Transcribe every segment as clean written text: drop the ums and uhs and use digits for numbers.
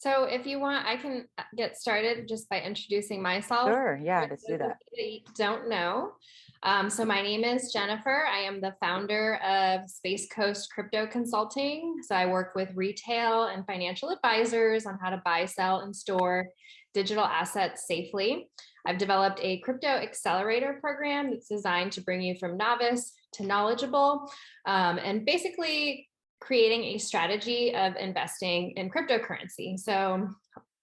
So if you want, I can get started just by introducing myself. Sure. Yeah, For let's do those of that. you that don't know, so my name is Jennifer. I am the founder of Space Coast Crypto Consulting. So I work with retail and financial advisors on how to buy, sell, and store digital assets safely. I've developed a crypto accelerator program that's designed to bring you from novice to knowledgeable, and basically creating a strategy of investing in cryptocurrency. So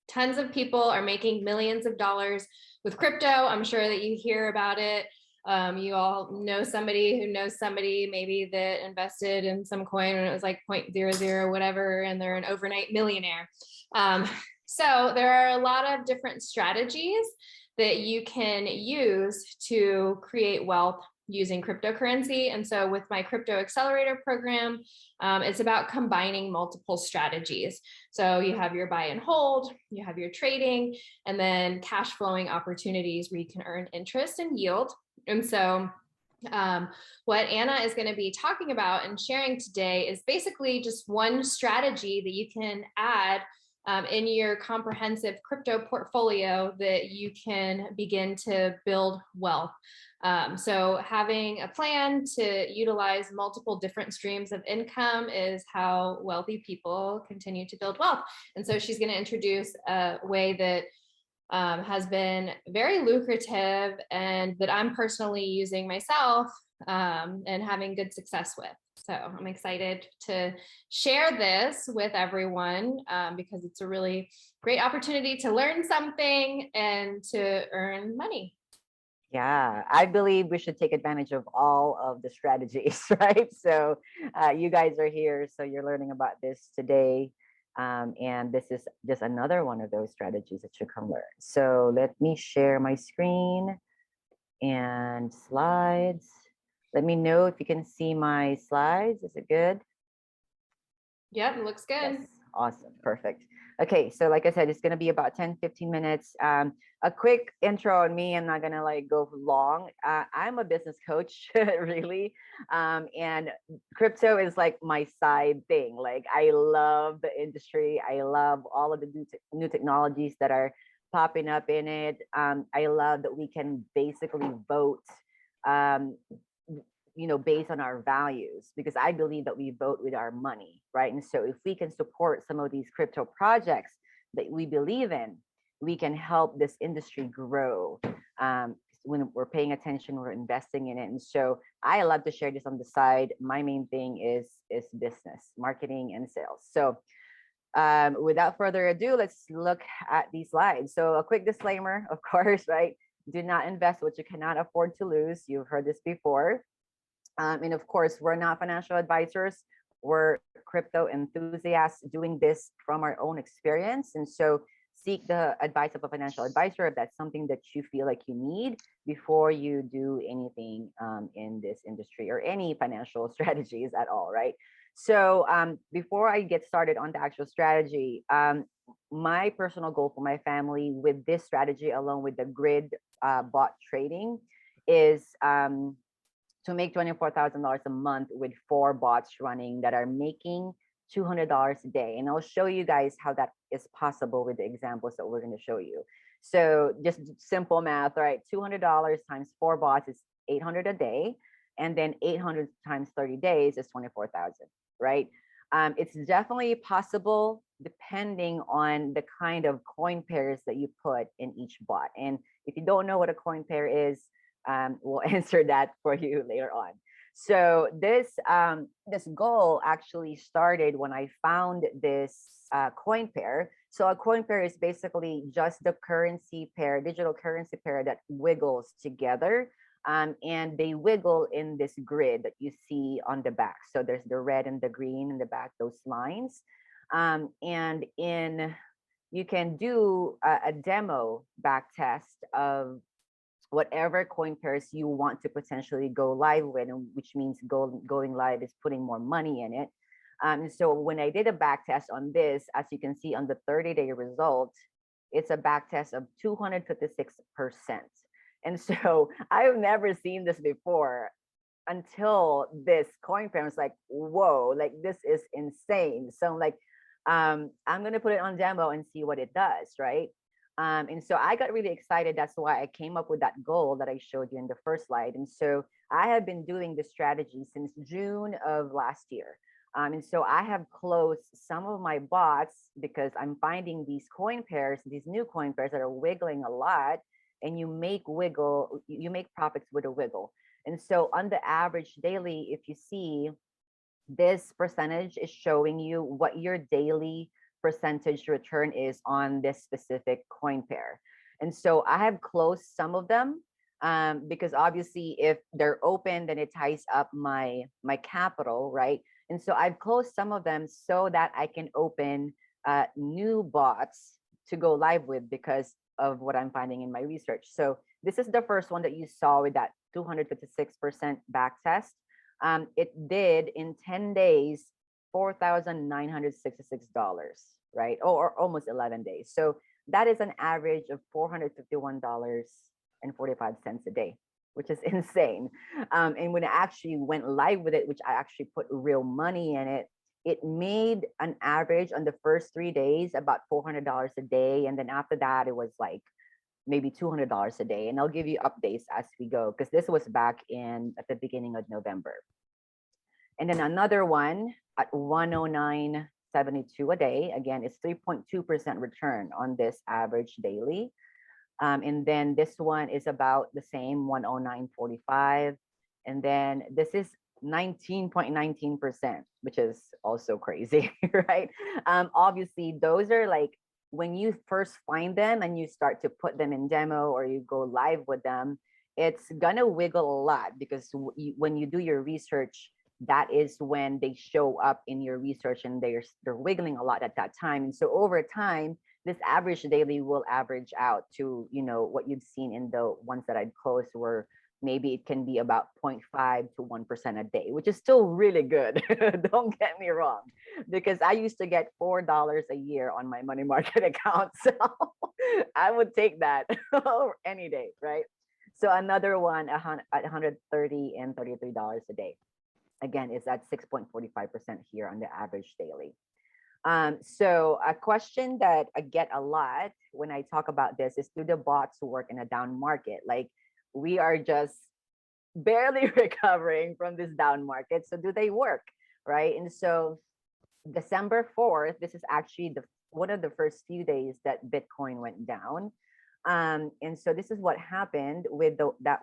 tons of people are making millions of dollars with crypto. I'm sure that you hear about it. You all know somebody who knows somebody maybe that invested in some coin and it was like 0.00 whatever, and they're an overnight millionaire. So there are a lot of different strategies that you can use to create wealth using cryptocurrency. And so with my crypto accelerator program, it's about combining multiple strategies. So you have your buy and hold, you have your trading, and then cash flowing opportunities where you can earn interest and yield. And so what Anna is going to be talking about and sharing today is basically just one strategy that you can add in your comprehensive crypto portfolio that you can begin to build wealth. So having a plan to utilize multiple different streams of income is how wealthy people continue to build wealth. And so she's going to introduce a way that has been very lucrative and that I'm personally using myself and having good success with. So I'm excited to share this with everyone because it's a really great opportunity to learn something and to earn money. Yeah, I believe we should take advantage of all of the strategies, right? So you guys are here, so you're learning about this today. And this is just another one of those strategies that you can learn. So let me share my screen and slides. Let me know if you can see my slides. Is it good? Yep, it looks good. Yes, awesome, perfect. Okay, so like I said, it's gonna be about 10-15 minutes. A quick intro on me. I'm not gonna like go long. I'm a business coach, really, and crypto is like my side thing. Like I love the industry. I love all of the new technologies that are popping up in it. I love that we can basically vote. Um, based on our values, because I believe that we vote with our money, right? And so if we can support some of these crypto projects that we believe in, we can help this industry grow. When we're paying attention, we're investing in it. And so I love to share this on the side. My main thing is business, marketing, and sales. So without further ado, let's look at these slides. So a quick disclaimer, of course, right? Do not invest what you cannot afford to lose. You've heard this before. And of course, we're not financial advisors. We're crypto enthusiasts doing this from our own experience. And so seek the advice of a financial advisor if that's something that you feel like you need before you do anything in this industry or any financial strategies at all, right? So before I get started on the actual strategy, my personal goal for my family with this strategy, along with the grid bot trading, is to make $24,000 a month with 4 bots running that are making $200 a day. And I'll show you guys how that is possible with the examples that we're going to show you. So just simple math, right? $200 times 4 bots is 800 a day. And then 800 times 30 days is 24,000, right? It's definitely possible depending on the kind of coin pairs that you put in each bot. And if you don't know what a coin pair is, we'll answer that for you later on. So this goal actually started when I found this coin pair. So a coin pair is basically just the currency pair, digital currency pair that wiggles together. And they wiggle in this grid that you see on the back. So there's the red and the green in the back, those lines. And you can do a demo back test of whatever coin pairs you want to potentially go live with, which means going live is putting more money in it. So when I did a back test on this, as you can see on the 30-day result, it's a back test of 256%. And so I've never seen this before until this coin pair. I was like, whoa, like this is insane. So I'm like, I'm going to put it on demo and see what it does, right? And so I got really excited. That's why I came up with that goal that I showed you in the first slide. And so I have been doing this strategy since June of last year. And so I have closed some of my bots because I'm finding these coin pairs, these new coin pairs that are wiggling a lot, and you make profits with a wiggle. And so on the average daily, if you see, this percentage is showing you what your daily percentage return is on this specific coin pair. And so I have closed some of them, because obviously if they're open, then it ties up my capital, right? And so I've closed some of them so that I can open new bots to go live with because of what I'm finding in my research. So this is the first one that you saw with that 256% back test. It did in 10 days $4,966, right? Or almost 11 days. So that is an average of $451.45 a day, which is insane. And when I actually went live with it, which I actually put real money in it, it made an average on the first 3 days about $400 a day. And then after that, it was like maybe $200 a day. And I'll give you updates as we go, because this was back in at the beginning of November. And then another one at 109.72 a day. Again, it's 3.2% return on this average daily. And then this one is about the same, 109.45. And then this is 19.19%, which is also crazy, right? Obviously, those are like when you first find them and you start to put them in demo or you go live with them, it's gonna wiggle a lot because when you do your research, that is when they show up in your research and they're wiggling a lot at that time. And so over time, this average daily will average out to, you know, what you've seen in the ones that I'd closed, where maybe it can be about 0.5 to 1% a day, which is still really good. Don't get me wrong, because I used to get $4 a year on my money market account. So I would take that any day, right? So another one at $130 and $33 a day. Again, is at 6.45% here on the average daily. So a question that I get a lot when I talk about this is, do the bots work in a down market? Like, we are just barely recovering from this down market. So do they work, right? And so December 4th, this is actually the one of the first few days that Bitcoin went down. And so this is what happened with that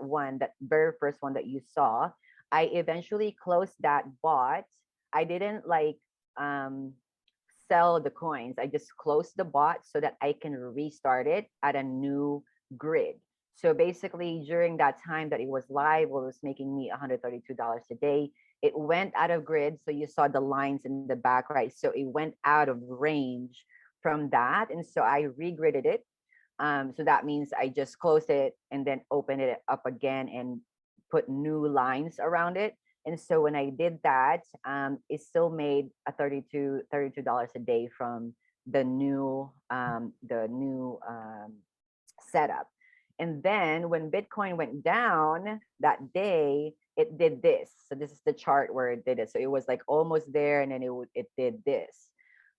very first one that you saw. I eventually closed that bot. I didn't like sell the coins. I just closed the bot so that I can restart it at a new grid. So basically, during that time that it was live, it was making me $132 a day. It went out of grid. So you saw the lines in the back, right? So it went out of range from that. And so I regridded it. So that means I just closed it and then opened it up again and put new lines around it. And so when I did that, it still made a $32 a day from the new setup. And then when Bitcoin went down that day, it did this. So this is the chart where it did it. So it was like almost there, and then it did this.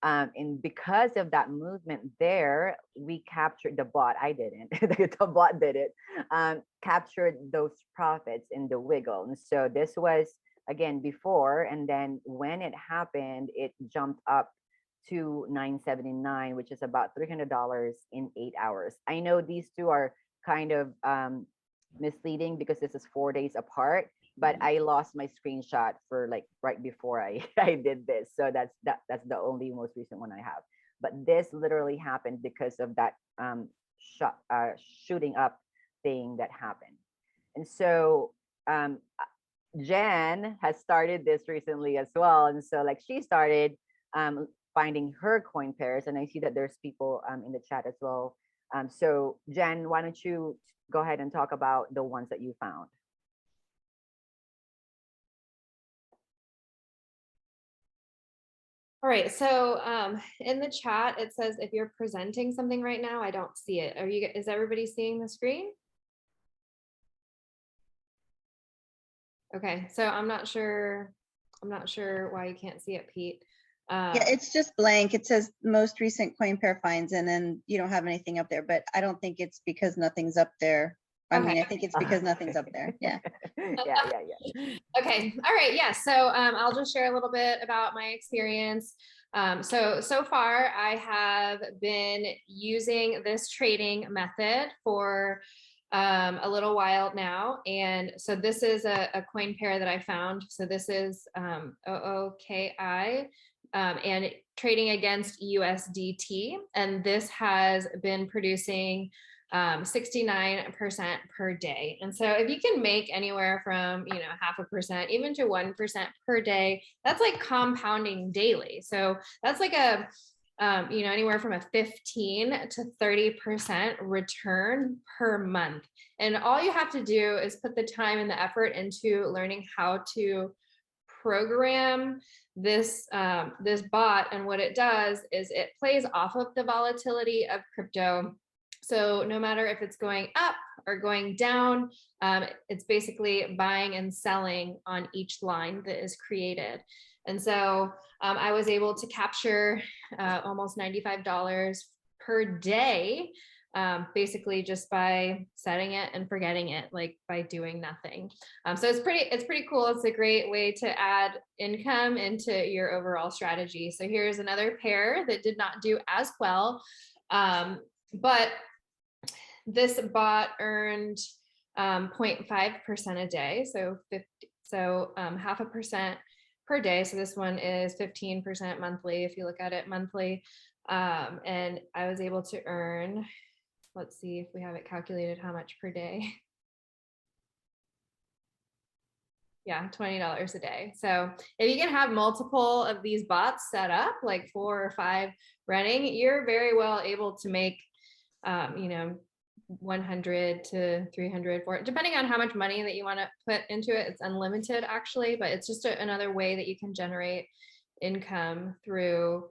And because of that movement there, we captured the bot. I didn't. The bot did it. Captured those profits in the wiggle. And so this was again before, and then when it happened, it jumped up to 979, which is about $300 in 8 hours. I know these two are kind of misleading because this is 4 days apart, but I lost my screenshot for like right before I did this. So that's the only most recent one I have. But this literally happened because of that shooting up thing that happened. And so Jen has started this recently as well. And so like she started finding her coin pairs, and I see that there's people in the chat as well. So Jen, why don't you go ahead and talk about the ones that you found? All right, so in the chat, it says if you're presenting something right now, I don't see it. Is everybody seeing the screen? Okay, so I'm not sure why you can't see it, Pete. Yeah, it's just blank. It says most recent coin pair finds, and then you don't have anything up there, but I don't think it's because nothing's up there. I mean, I think it's because nothing's up there. Yeah. Yeah. Okay. All right. Yeah. So I'll just share a little bit about my experience. So far, I have been using this trading method for a little while now. And so this is a coin pair that I found. So this is OOKI and trading against USDT. And this has been producing 69% per day. And so if you can make anywhere from, 0.5%, even to 1% per day, that's like compounding daily. So that's like anywhere from a 15 to 30% return per month. And all you have to do is put the time and the effort into learning how to program this bot. And what it does is it plays off of the volatility of crypto. So no matter if it's going up or going down, it's basically buying and selling on each line that is created. And so I was able to capture almost $95 per day, basically just by setting it and forgetting it, like by doing nothing. So it's pretty cool. It's a great way to add income into your overall strategy. So here's another pair that did not do as well, but this bot earned 0.5% a day, so 0.5% per day. So this one is 15% monthly if you look at it monthly. And I was able to earn, let's see if we have it calculated how much per day. Yeah, $20 a day. So if you can have multiple of these bots set up, like 4 or 5 running, you're very well able to make 100 to 300 for it, depending on how much money that you want to put into it. It's unlimited actually, but it's just another way that you can generate income through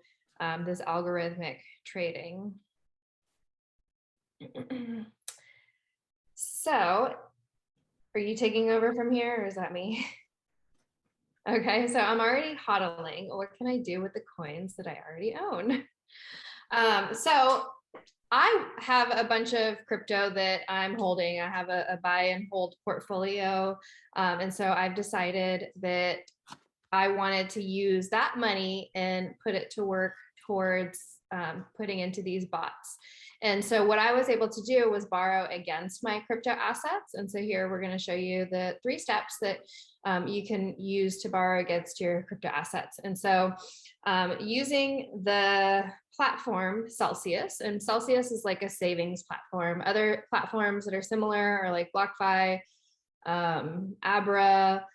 this algorithmic trading. So are you taking over from here, or is that me? Okay, so I'm already hodling. What can I do with the coins that I already own? So I have a bunch of crypto that I'm holding. I have a buy and hold portfolio. And so I've decided that I wanted to use that money and put it to work towards putting into these bots. And so what I was able to do was borrow against my crypto assets. And so here we're going to show you the 3 steps that you can use to borrow against your crypto assets. And so using the platform Celsius, and Celsius is like a savings platform. Other platforms that are similar are like BlockFi, Abra,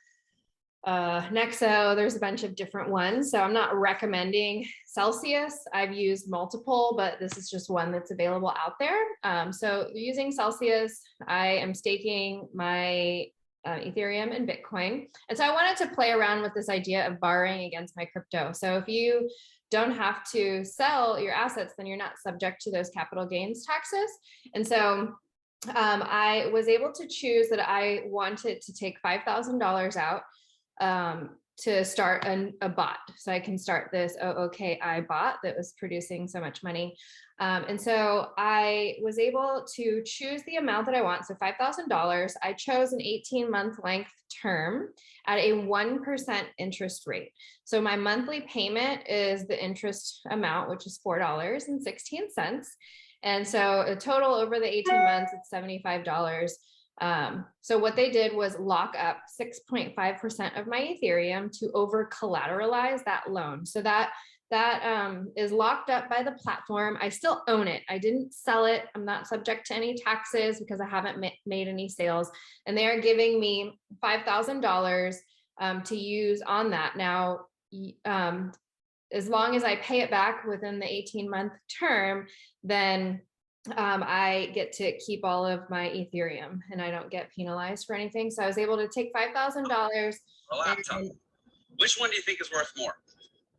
Nexo. There's a bunch of different ones. So I'm not recommending Celsius. I've used multiple, but this is just one that's available out there. So using Celsius, I am staking my Ethereum and Bitcoin. And so I wanted to play around with this idea of borrowing against my crypto. So if you don't have to sell your assets, then you're not subject to those capital gains taxes. And so I was able to choose that I wanted to take $5,000 out to start a bot. So I can start this OOKI bot that was producing so much money. And so I was able to choose the amount that I want. So $5,000, I chose an 18-month length term at a 1% interest rate. So my monthly payment is the interest amount, which is $4.16. And so a total over the 18 months, it's $75. So what they did was lock up 6.5% of my Ethereum to over collateralize that loan. So that is locked up by the platform. I still own it. I didn't sell it. I'm not subject to any taxes because I haven't made any sales. And they are giving me $5,000 to use on that. Now, as long as I pay it back within the 18-month term, then I get to keep all of my Ethereum and I don't get penalized for anything. So I was able to take $5,000. Which one do you think is worth more?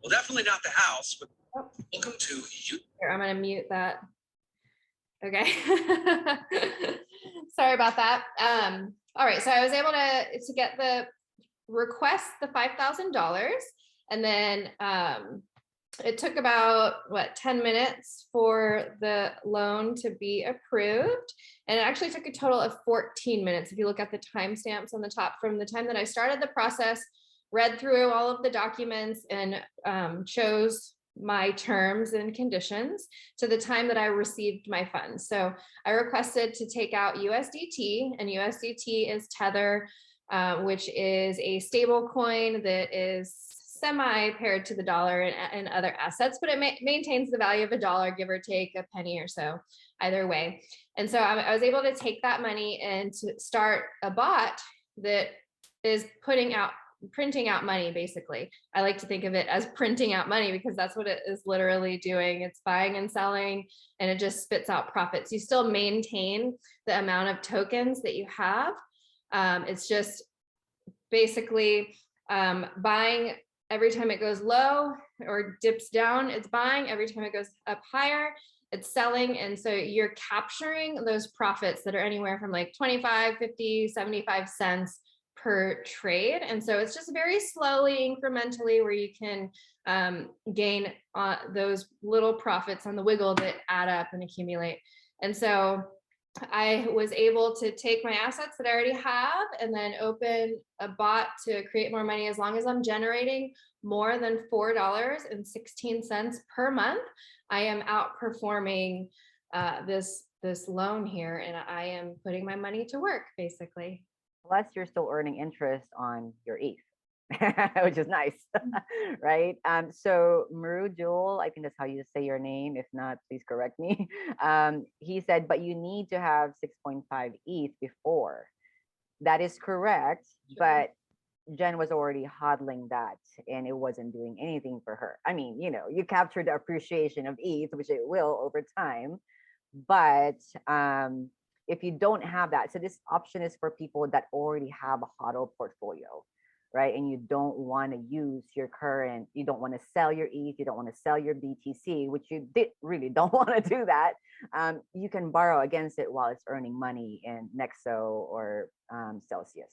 Well, definitely not the house, but welcome to you. Here, I'm going to mute that. Okay. Sorry about that. All right. So I was able to get the request, the $5,000, and then it took about 10 minutes for the loan to be approved. And it actually took a total of 14 minutes. If you look at the timestamps on the top, from the time that I started the process, read through all of the documents and chose my terms and conditions to the time that I received my funds. So I requested to take out USDT, and USDT is Tether, which is a stable coin that is semi-paired to the dollar and other assets, but it maintains the value of a dollar, give or take a penny or so, either way. And so I was able to take that money and to start a bot that is printing out money, basically. I like to think of it as printing out money because that's what it is literally doing. It's buying and selling, and it just spits out profits. You still maintain the amount of tokens that you have. It's just basically buying every time it goes low or dips down, it's buying. Every time it goes up higher, it's selling. And so you're capturing those profits that are anywhere from like 25, 50, 75 cents per trade. And so it's just very slowly, incrementally, where you can gain those little profits on the wiggle that add up and accumulate. And so I was able to take my assets that I already have and then open a bot to create more money. As long as I'm generating more than $4.16 per month, I am outperforming this loan here, and I am putting my money to work, basically. Plus, you're still earning interest on your ETH, which is nice, right? So Maru Jewel, I think that's how you say your name. If not, please correct me. He said, but you need to have 6.5 ETH before. That is correct, Sure. But Jen was already hodling that and it wasn't doing anything for her. I mean, you captured the appreciation of ETH, which it will over time. But if you don't have that, so this option is for people that already have a hodl portfolio, right? And you don't want to use you don't want to sell your ETH, you don't want to sell your BTC, which you really don't want to do that. You can borrow against it while it's earning money in Nexo or Celsius,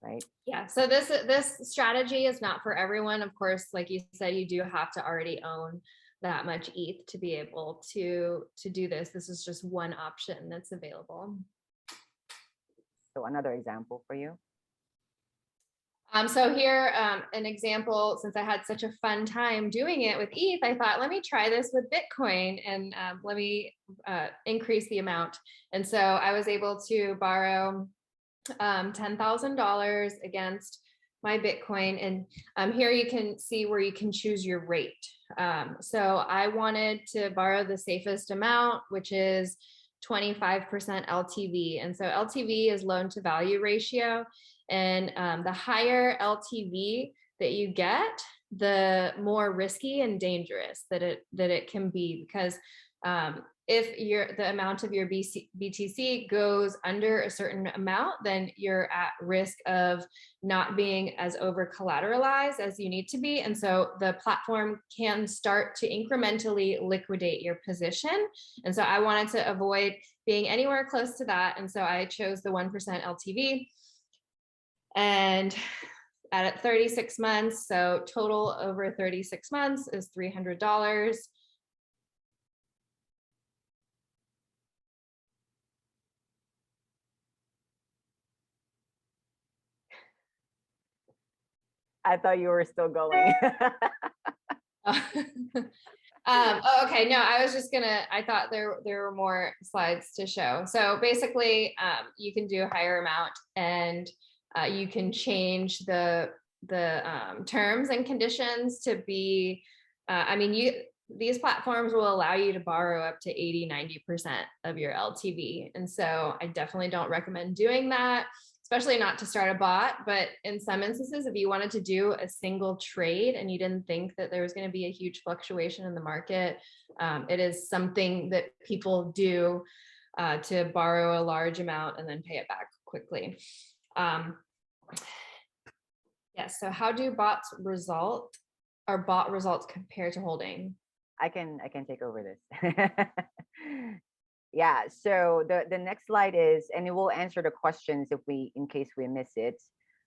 right? Yeah, so this strategy is not for everyone. Of course, like you said, you do have to already own that much ETH to be able to do this. This is just one option that's available. So another example for you. So here, an example, since I had such a fun time doing it with ETH, I thought, let me try this with Bitcoin and let me increase the amount. And so I was able to borrow $10,000 against my Bitcoin. And here you can see where you can choose your rate. So I wanted to borrow the safest amount, which is 25% LTV. And so LTV is loan to value ratio. And the higher LTV that you get, the more risky and dangerous that it can be, because if the amount of your BTC goes under a certain amount, then you're at risk of not being as over collateralized as you need to be. And so the platform can start to incrementally liquidate your position. And so I wanted to avoid being anywhere close to that. And so I chose the 1% LTV. And at 36 months, so total over 36 months is $300. I thought you were still going. Oh, okay. No, I was just I thought there were more slides to show. So basically, you can do a higher amount, and you can change the terms and conditions to be, these platforms will allow you to borrow up to 80-90% of your LTV. And so I definitely don't recommend doing that, especially not to start a bot. But in some instances, if you wanted to do a single trade and you didn't think that there was going to be a huge fluctuation in the market, it is something that people do to borrow a large amount and then pay it back quickly. Yes. So how do bot results compare to holding? I can take over this. Yeah, so the next slide is, and it will answer the questions in case we miss it.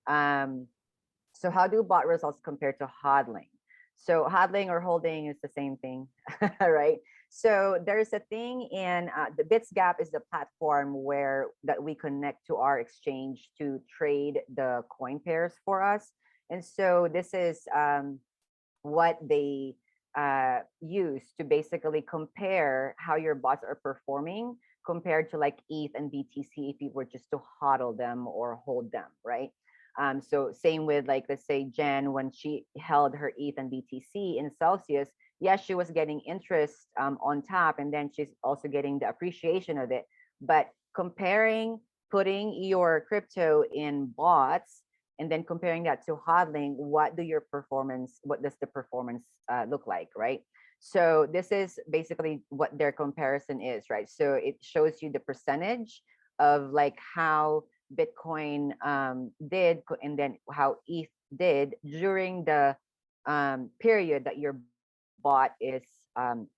So how do bot results compare to hodling? So hodling or holding is the same thing, right? So there's a thing in the BitsGap is the platform where that we connect to our exchange to trade the coin pairs for us. And so this is what they use to basically compare how your bots are performing compared to like ETH and BTC if you were just to hodl them or hold them, right? So same with like, let's say Jen, when she held her ETH and BTC in Celsius, yes, she was getting interest on top, and then she's also getting the appreciation of it. But comparing, putting your crypto in bots and then comparing that to hodling, what does the performance look like, right? So this is basically what their comparison is, right? So it shows you the percentage of like how Bitcoin did, and then how ETH did during the period that your bot is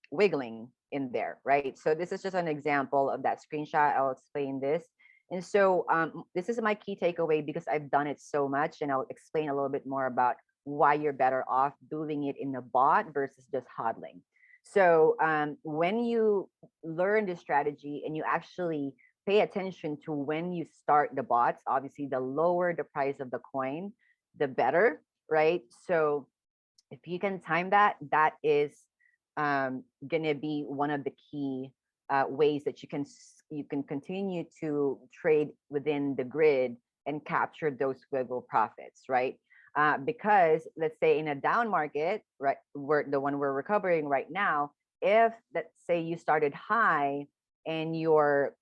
wiggling in there, right? So this is just an example of that screenshot. I'll explain this. And so this is my key takeaway because I've done it so much, and I'll explain a little bit more about why you're better off doing it in a bot versus just hodling. So when you learn this strategy and you actually pay attention to when you start the bots, obviously the lower the price of the coin, the better, right? So if you can time that, that is gonna be one of the key ways that you can continue to trade within the grid and capture those wiggle profits, right? Because let's say in a down market, right, the one we're recovering right now, if let's say you started high and your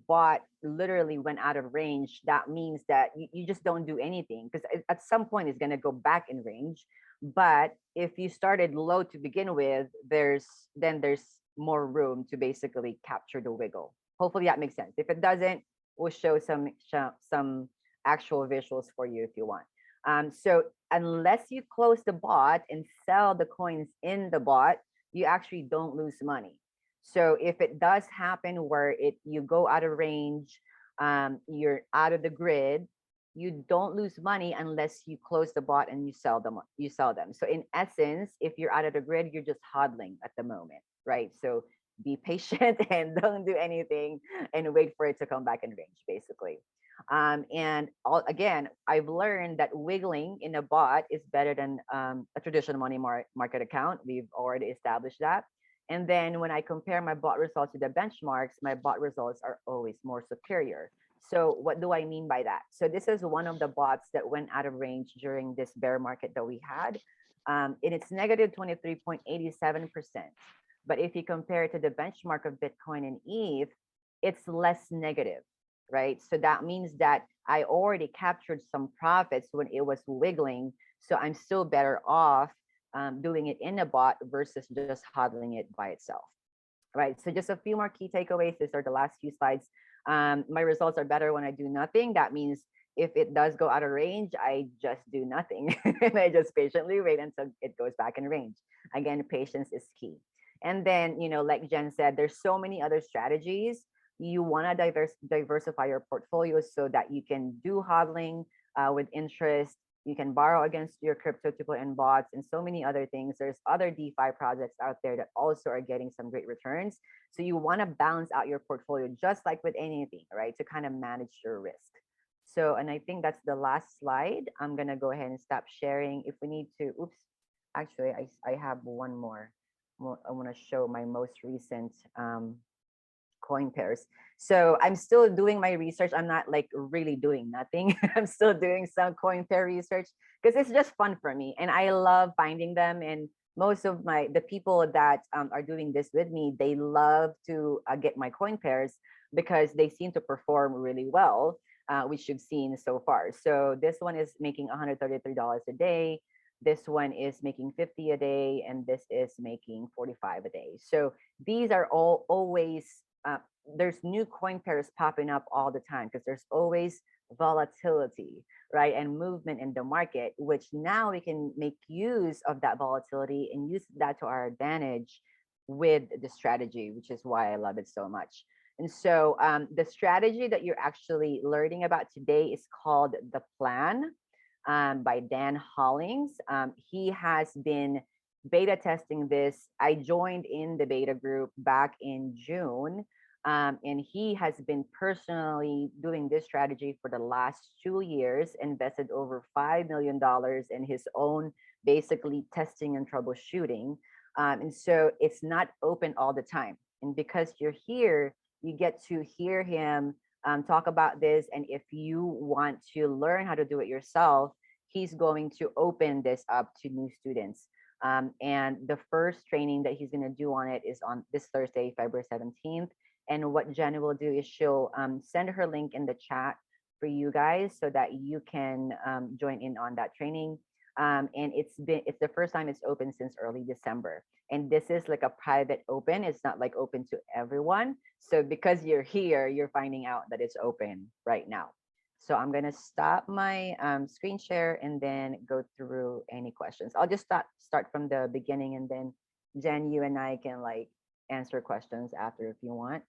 bot literally went out of range, that means that you just don't do anything because at some point it's going to go back in range. But if you started low to begin with, there's more room to basically capture the wiggle. Hopefully that makes sense. If it doesn't, we'll show some actual visuals for you if you want. So unless you close the bot and sell the coins in the bot, you actually don't lose money. So if it does happen where you go out of range, you're out of the grid, you don't lose money unless you close the bot and you sell them. So in essence, if you're out of the grid, you're just hodling at the moment, right? So be patient and don't do anything and wait for it to come back in range, basically. Again, I've learned that wiggling in a bot is better than a traditional money market account. We've already established that. And then when I compare my bot results to the benchmarks, my bot results are always more superior. So what do I mean by that? So this is one of the bots that went out of range during this bear market that we had. And it's negative 23.87%. But if you compare it to the benchmark of Bitcoin and ETH, it's less negative, right? So that means that I already captured some profits when it was wiggling. So I'm still better off doing it in a bot versus just hodling it by itself, right? So just a few more key takeaways. These are the last few slides. My results are better when I do nothing. That means if it does go out of range, I just do nothing and I just patiently wait until it goes back in range. Again, patience is key. And then, like Jen said, there's so many other strategies. You want to diversify your portfolio so that you can do hodling with interest. You can borrow against your crypto to put in bots and so many other things. There's other DeFi projects out there that also are getting some great returns. So you want to balance out your portfolio just like with anything, right? To kind of manage your risk. So, and I think that's the last slide. I'm going to go ahead and stop sharing. If we need to, oops, actually, I have one more. I want to show my most recent coin pairs. So I'm still doing my research. I'm not like really doing nothing. I'm still doing some coin pair research because it's just fun for me. And I love finding them. And most of the people that are doing this with me, they love to get my coin pairs because they seem to perform really well, which you've seen so far. So this one is making $133 a day. This one is making 50 a day, and this is making 45 a day. So these are all always there's new coin pairs popping up all the time because there's always volatility, right? And movement in the market, which now we can make use of that volatility and use that to our advantage with the strategy, which is why I love it so much. And so the strategy that you're actually learning about today is called The Plan by Dan Hollings. He has been beta testing this. I joined in the beta group back in June. And he has been personally doing this strategy for the last 2 years, invested over $5 million in his own basically testing and troubleshooting. And so it's not open all the time. And because you're here, you get to hear him talk about this. And if you want to learn how to do it yourself, he's going to open this up to new students. And the first training that he's going to do on it is on this Thursday, February 17th. And what Jen will do is she'll send her link in the chat for you guys so that you can join in on that training. And it's the first time it's open since early December. And this is like a private open. It's not like open to everyone. So because you're here, you're finding out that it's open right now. So I'm going to stop my screen share and then go through any questions. I'll just start from the beginning, and then Jen, you and I can like answer questions after if you want.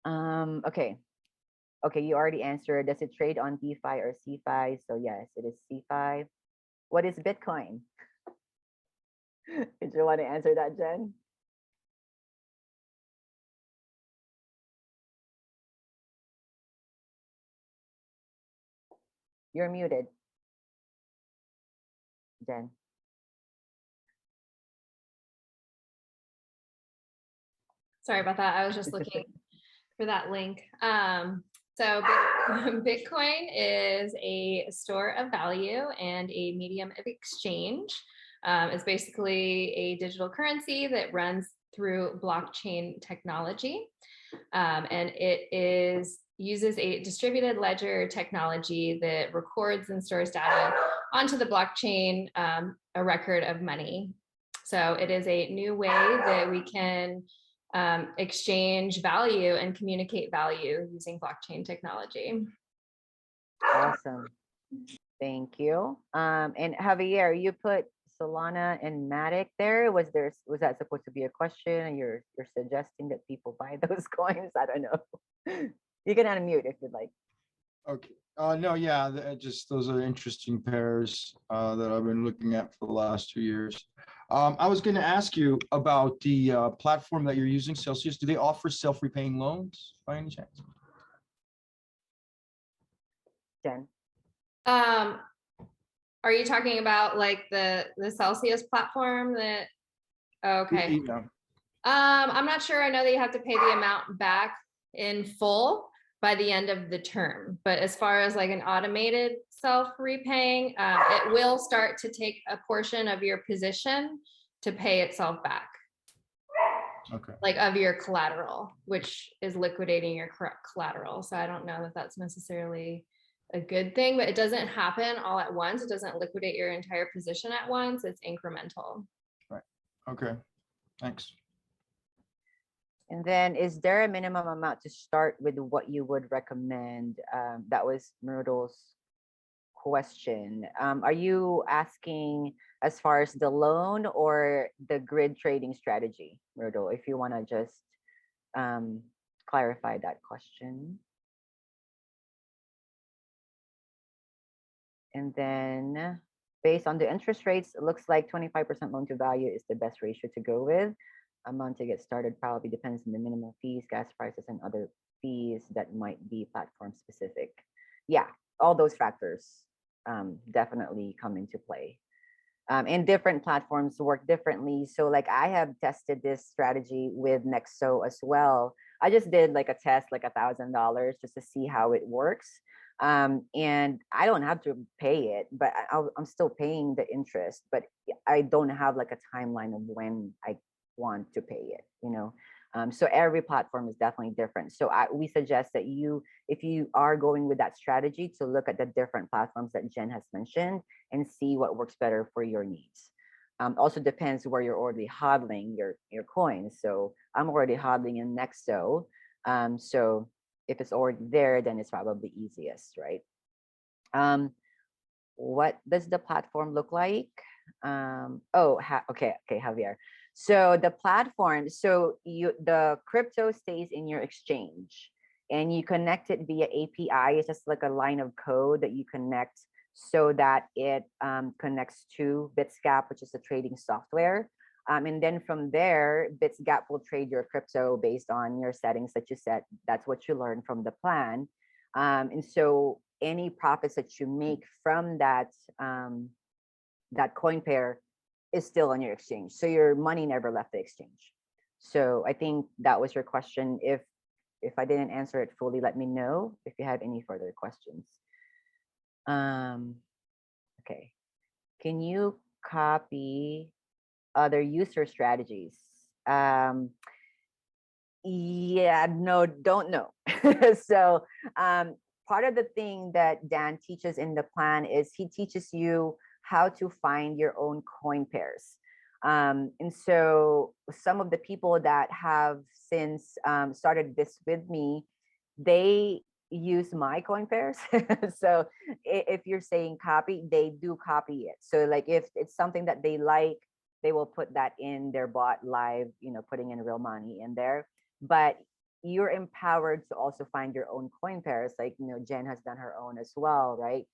Okay, you already answered. Does it trade on DeFi or CeFi? So yes, it is CeFi. What is Bitcoin? Did you want to answer that, Jen? You're muted, Jen. Sorry about that. I was just looking for that link. So Bitcoin is a store of value and a medium of exchange. It's basically a digital currency that runs through blockchain technology. And it uses a distributed ledger technology that records and stores data onto the blockchain, a record of money. So it is a new way that we can exchange value and communicate value using blockchain technology. Awesome. Thank you. And Javier, you put Solana and Matic there. Was that supposed to be a question? And you're suggesting that people buy those coins? I don't know. You can unmute if you'd like. Okay. No, yeah, just those are interesting pairs that I've been looking at for the last 2 years. I was going to ask you about the platform that you're using, Celsius. Do they offer self-repaying loans by any chance? Jen. Are you talking about like the Celsius platform that? Okay. Yeah. I'm not sure. I know that you have to pay the amount back in full by the end of the term, but as far as like an automated self-repaying, it will start to take a portion of your position to pay itself back. Okay. Like of your collateral, which is liquidating your collateral. So I don't know that that's necessarily a good thing, but it doesn't happen all at once. It doesn't liquidate your entire position at once. It's incremental. Right. Okay. Thanks. And then is there a minimum amount to start with what you would recommend? That was Myrtle's question. Are you asking as far as the loan or the grid trading strategy, Myrtle, if you want to just clarify that question? And then based on the interest rates, it looks like 25% loan to value is the best ratio to go with. Amount to get started probably depends on the minimum fees, gas prices, and other fees that might be platform specific. Yeah, all those factors definitely come into play. And different platforms work differently. So like I have tested this strategy with Nexo as well. I just did like a test, like $1,000 just to see how it works. And I don't have to pay it, but I'm still paying the interest, but I don't have like a timeline of when I want to pay it, you know. So every platform is definitely different. So we suggest that if you are going with that strategy, to look at the different platforms that Jen has mentioned and see what works better for your needs. Also depends where you're already hodling your coins. So I'm already hodling in Nexo. So if it's already there, then it's probably easiest, right? What does the platform look like? Okay, Javier. So the platform, the crypto stays in your exchange and you connect it via API. It's just like a line of code that you connect so that it connects to Bitsgap, which is a trading software. And then from there, Bitsgap will trade your crypto based on your settings that you set. That's what you learn from the plan. And so any profits that you make from that coin pair is still on your exchange. So your money never left the exchange. So I think that was your question. If I didn't answer it fully, let me know if you have any further questions. Okay. Can you copy other user strategies? Yeah, no, don't know. So part of the thing that Dan teaches in the plan is he teaches you how to find your own coin pairs. And so some of the people that have since started this with me, they use my coin pairs. So if you're saying copy, they do copy it. So like if it's something that they like, they will put that in their bot live, putting in real money in there. But you're empowered to also find your own coin pairs. Like, Jen has done her own as well, right?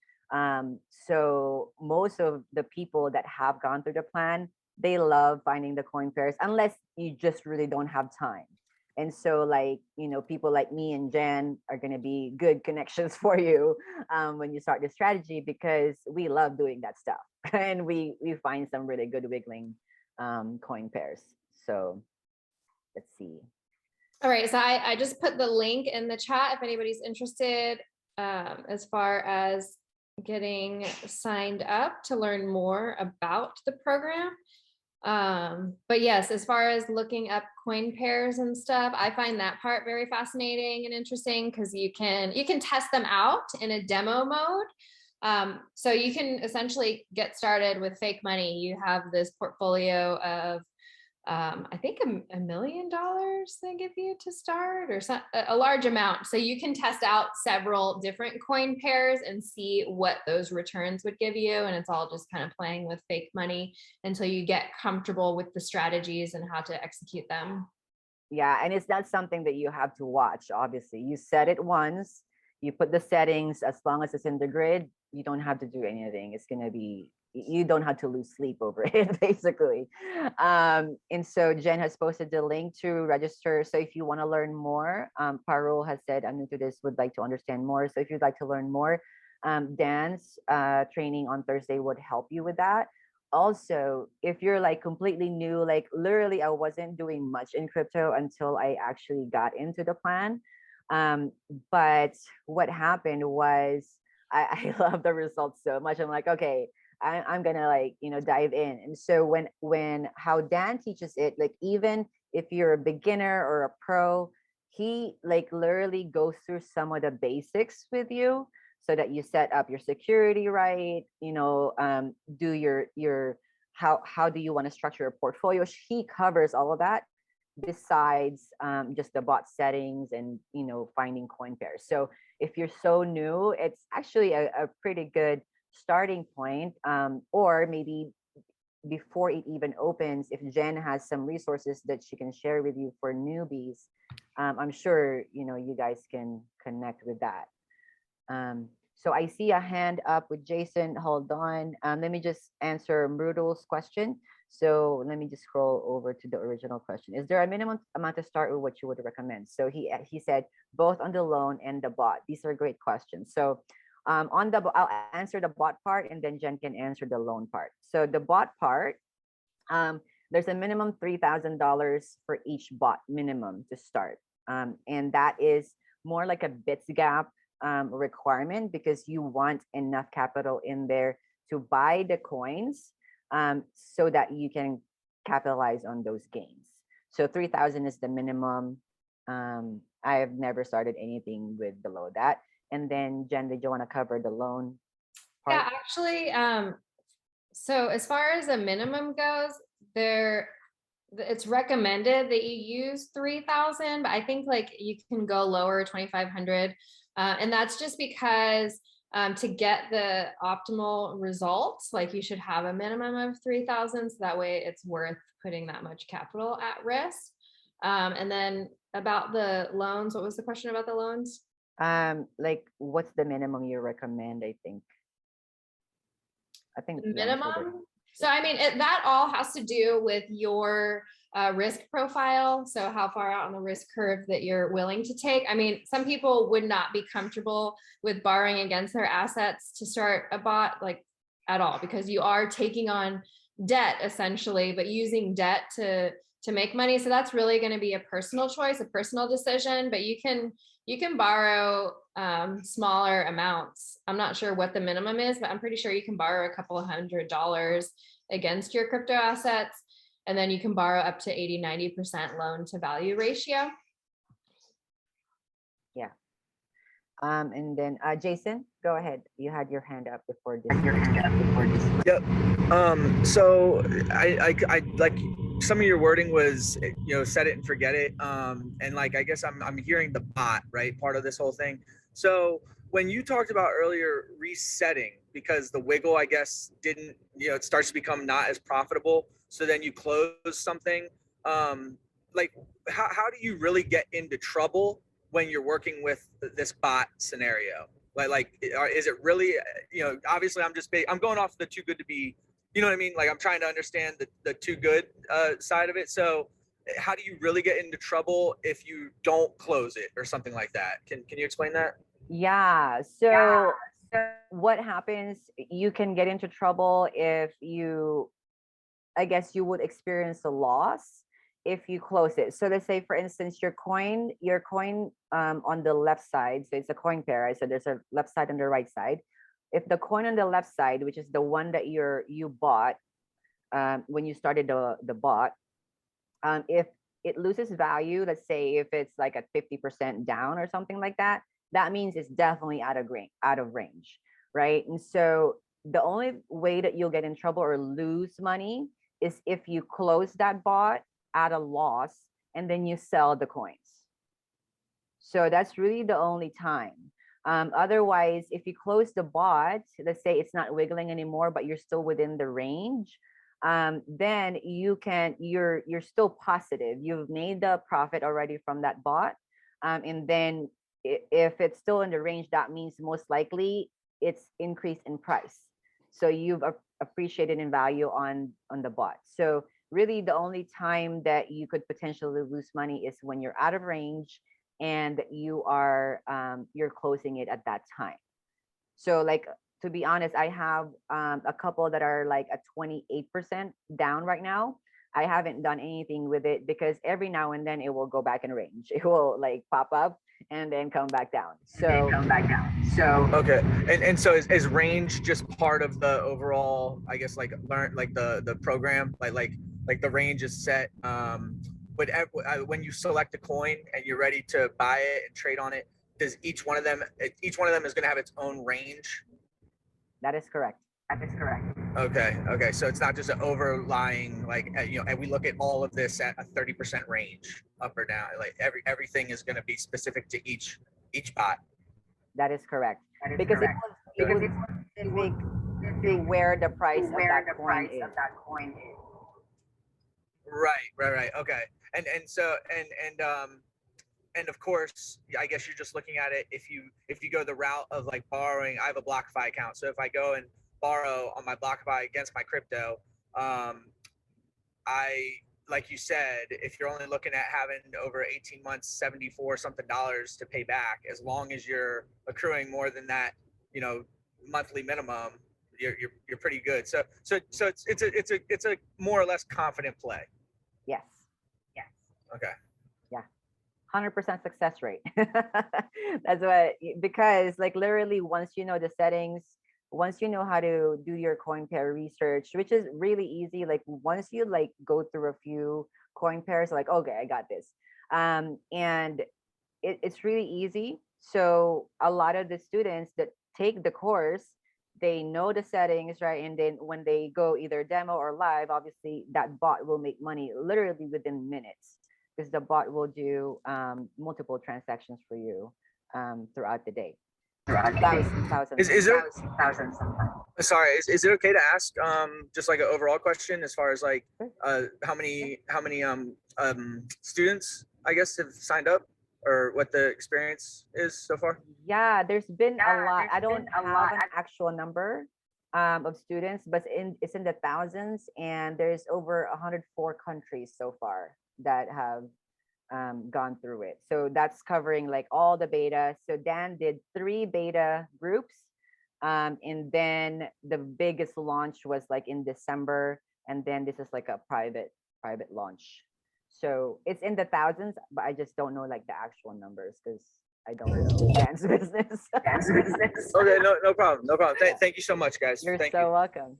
So most of the people that have gone through the plan, they love finding the coin pairs, unless you just really don't have time. And so like, people like me and Jen are going to be good connections for you when you start the strategy, because we love doing that stuff. And we find some really good wiggling coin pairs. So let's see. All right, so I just put the link in the chat if anybody's interested as far as getting signed up to learn more about the program. But yes, as far as looking up coin pairs and stuff, I find that part very fascinating and interesting, because you can test them out in a demo mode. So you can essentially get started with fake money. You have this portfolio of I think $1 million they give you to start, or a large amount. So you can test out several different coin pairs and see what those returns would give you. And it's all just kind of playing with fake money until you get comfortable with the strategies and how to execute them. Yeah, and it's not something that you have to watch. Obviously, you set it once, you put the settings. As long as it's in the grid, you don't have to do anything. It's going to be, you don't have to lose sleep over it, basically. And so Jen has posted the link to register. So if you want to learn more, Parul has said, I'm new to this, would like to understand more. So if you'd like to learn more, Dan's training on Thursday would help you with that. Also, if you're like completely new, like literally I wasn't doing much in crypto until I actually got into the plan. But what happened was I love the results so much. I'm like, okay, I'm gonna like, dive in. And so when how Dan teaches it, like even if you're a beginner or a pro, he like literally goes through some of the basics with you, so that you set up your security right, do your how do you want to structure a portfolio. He covers all of that, besides just the bot settings and finding coin pairs. So if you're so new, it's actually a pretty good starting point. Or maybe before it even opens, if Jen has some resources that she can share with you for newbies, I'm sure you guys can connect with that. So I see a hand up with Jason. Hold on. Let me just answer Mrudul's question. So let me just scroll over to the original question. Is there a minimum amount to start with what you would recommend? So he said both on the loan and the bot. These are great questions. So I'll answer the bot part, and then Jen can answer the loan part. So the bot part, there's a minimum $3,000 for each bot minimum to start. And that is more like a Bitsgap requirement, because you want enough capital in there to buy the coins, so that you can capitalize on those gains. So 3,000 is the minimum. I have never started anything with below that. And then Jen, did you want to cover the loan part? Yeah, actually, so as far as a minimum goes, it's recommended that you use 3,000, but I think like you can go lower, 2,500. And that's just because to get the optimal results, like you should have a minimum of 3,000. So that way it's worth putting that much capital at risk. And then about the loans, what was the question about the loans? Like what's the minimum you recommend, I think? I think The you answered it. minimum. So I mean, that all has to do with your risk profile. So how far out on the risk curve that you're willing to take. I mean, some people would not be comfortable with borrowing against their assets to start a bot like at all, because you are taking on debt essentially, but using debt to make money. So that's really going to be a personal choice, a personal decision, but you can borrow smaller amounts. I'm not sure what the minimum is, but I'm pretty sure you can borrow a couple of $100 against your crypto assets. And then you can borrow up to 80-90% loan to value ratio. Yeah. And then Jason, go ahead. You had your hand up before this. Yep. So I like some of your wording was, set it and forget it. And like, I guess I'm hearing the bot, right? Part of this whole thing. So when you talked about earlier resetting, because the wiggle, I guess, didn't, it starts to become not as profitable. So then you close something. Like how do you really get into trouble when you're working with this bot scenario? Like, is it really, obviously I'm going off the too good to be, you know what I mean? Like I'm trying to understand the too good side of it. So how do you really get into trouble if you don't close it or something like that? Can you explain that? Yeah. So what happens, you can get into trouble if I guess you would experience a loss if you close it. So let's say, for instance, your coin on the left side, so it's a coin pair, right? So there's a left side and the right side. If the coin on the left side, which is the one that you bought when you started the bot, if it loses value, let's say if it's like at 50% down or something like that, that means it's definitely out of range, right? And so the only way that you'll get in trouble or lose money is if you close that bot at a loss and then you sell the coins. So that's really the only time. Otherwise, if you close the bot, let's say it's not wiggling anymore, but you're still within the range, then you're still positive. You've made the profit already from that bot. And then if it's still in the range, that means most likely it's increased in price. So you've appreciated in value on the bot. So really the only time that you could potentially lose money is when you're out of range and you're closing it at that time. So like, to be honest, I have a couple that are like at 28% down right now. I haven't done anything with it because every now and then it will go back in range. It will like pop up and then come back down. So Okay. And so is range just part of the overall, I guess, like the program, like the range is set. But when you select a coin and you're ready to buy it and trade on it, does each one of them is going to have its own range? that is correct. Okay. So it's not just an overlying, like, and we look at all of this at a 30% range, up or down. Like everything is going to be specific to each bot. That is correct. Because it was specific to where the price of that coin is. Right. Okay. And of course, I guess you're just looking at it if you go the route of like borrowing. I have a BlockFi account, so if I go and borrow on my BlockFi against my crypto, like you said, if you're only looking at having over 18 months, 74 something dollars to pay back, as long as you're accruing more than that, monthly minimum, you're pretty good. So it's a more or less confident play. Yes. Okay. 100% success rate. That's what, because like literally once you know the settings, once you know how to do your coin pair research, which is really easy, like once you like go through a few coin pairs, like, okay, I got this. And it's really easy. So a lot of the students that take the course, they know the settings, right? And then when they go either demo or live, obviously that bot will make money literally within minutes, because the bot will do multiple transactions for you throughout the day. Thousands. Is it okay to ask just like an overall question as far as like how many students, I guess, have signed up, or what the experience is so far? Yeah, there's been a lot. I don't have an actual number, of students, but it's in the thousands, and there's over 104 countries so far that have gone through it. So that's covering like all the beta. So Dan did 3 beta groups, and then the biggest launch was like in December, and then this is like a private launch. So it's in the thousands, but I just don't know like the actual numbers because I don't know Dan's business. Okay, no problem, no problem. Thank you so much, guys. You're Thank so you. welcome.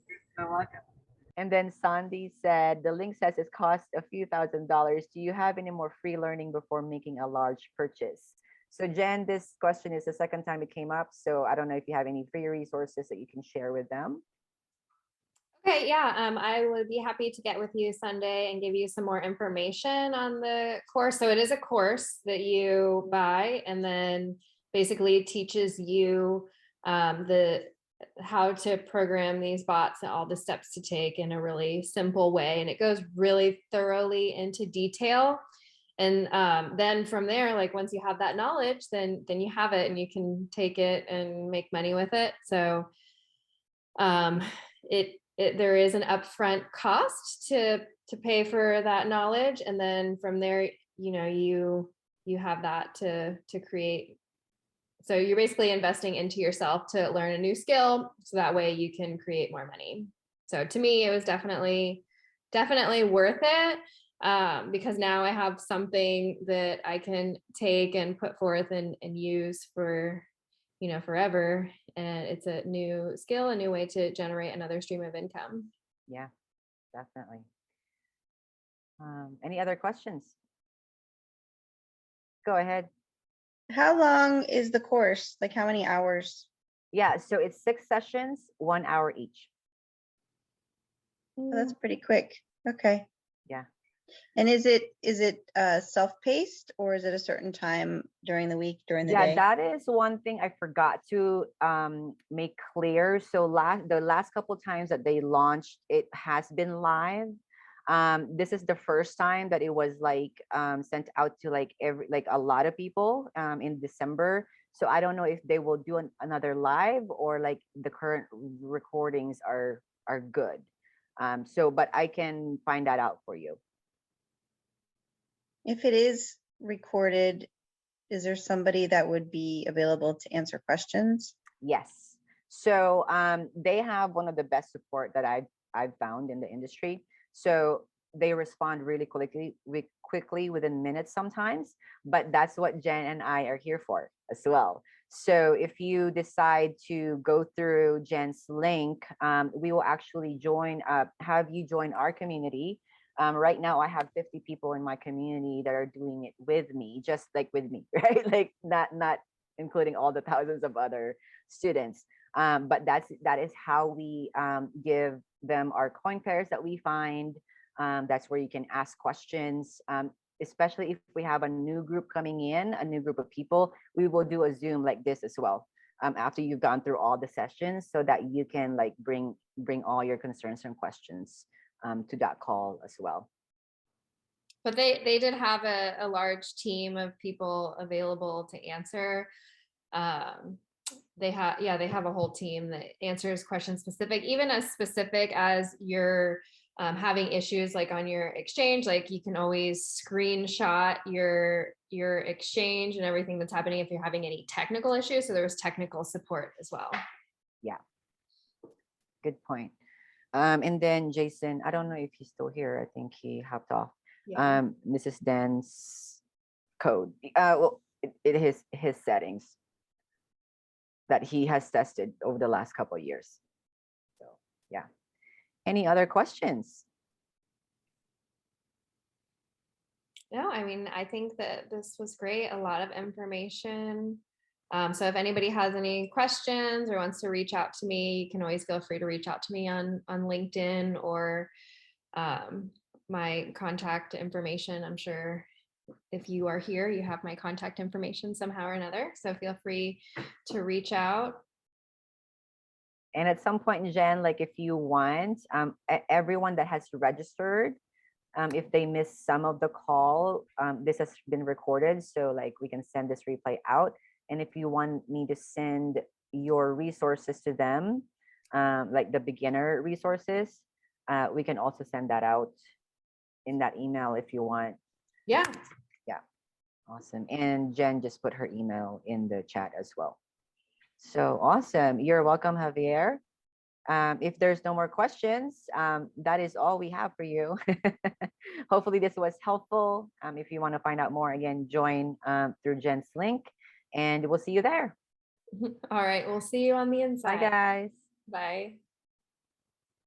And then Sandy said, the link says it costs a few $1,000s. Do you have any more free learning before making a large purchase? So Jen, this question is the second time it came up. So I don't know if you have any free resources that you can share with them. Okay, yeah, I would be happy to get with you Sunday and give you some more information on the course. So it is a course that you buy and then basically teaches you how to program these bots and all the steps to take in a really simple way. And it goes really thoroughly into detail. And then from there, like once you have that knowledge, then you have it and you can take it and make money with it. So there is an upfront cost to pay for that knowledge, and then from there, you have that to create. So you're basically investing into yourself to learn a new skill, so that way you can create more money. So to me, it was definitely worth it, because now I have something that I can take and put forth and use for forever. And it's a new skill, a new way to generate another stream of income. Yeah, definitely. Any other questions? Go ahead. How long is the course? Like how many hours? Yeah, so it's 6 sessions, 1 hour each. Oh, that's pretty quick. Okay. Yeah. And is it self-paced, or is it a certain time during the week, during the day? That is one thing I forgot to make clear. So the last couple times that they launched, it has been live. This is the first time that it was like sent out to like a lot of people in December. So I don't know if they will do another live or like the current recordings are good. But I can find that out for you. If it is recorded, is there somebody that would be available to answer questions? Yes. So they have one of the best support that I've found in the industry. So they respond really quickly within minutes sometimes, but that's what Jen and I are here for as well. So if you decide to go through Jen's link, we will actually have you join our community. Right now I have 50 people in my community that are doing it with me, just like with me, right? Like not including all the thousands of other students. But that is how we give them our coin pairs that we find. That's where you can ask questions. Especially if we have a new group coming in, a new group of people, we will do a Zoom like this as well. After you've gone through all the sessions, so that you can like bring all your concerns and questions to that call as well. But they did have a large team of people available to answer. They have a whole team that answers questions specific, even as specific as you're having issues like on your exchange. Like you can always screenshot your exchange and everything that's happening if you're having any technical issues. So there was technical support as well. Yeah, good point. And then Jason, I don't know if he's still here. I think he hopped off. Yeah. Mrs. Dan's code. Well, it is his settings that he has tested over the last couple of years. So yeah. Any other questions? No, I mean, I think that this was great. A lot of information. So if anybody has any questions or wants to reach out to me, you can always feel free to reach out to me on LinkedIn or my contact information. I'm sure if you are here, you have my contact information somehow or another. So feel free to reach out. And at some point, Jen, like if you want, everyone that has registered, if they miss some of the call, this has been recorded. So like we can send this replay out. And if you want me to send your resources to them, like the beginner resources, we can also send that out in that email if you want. Yeah. Awesome. And Jen just put her email in the chat as well. So awesome. You're welcome, Javier. If there's no more questions, that is all we have for you. Hopefully this was helpful. If you want to find out more, again, join through Jen's link, and we'll see you there. All right. We'll see you on the Bye, inside. guys. Bye.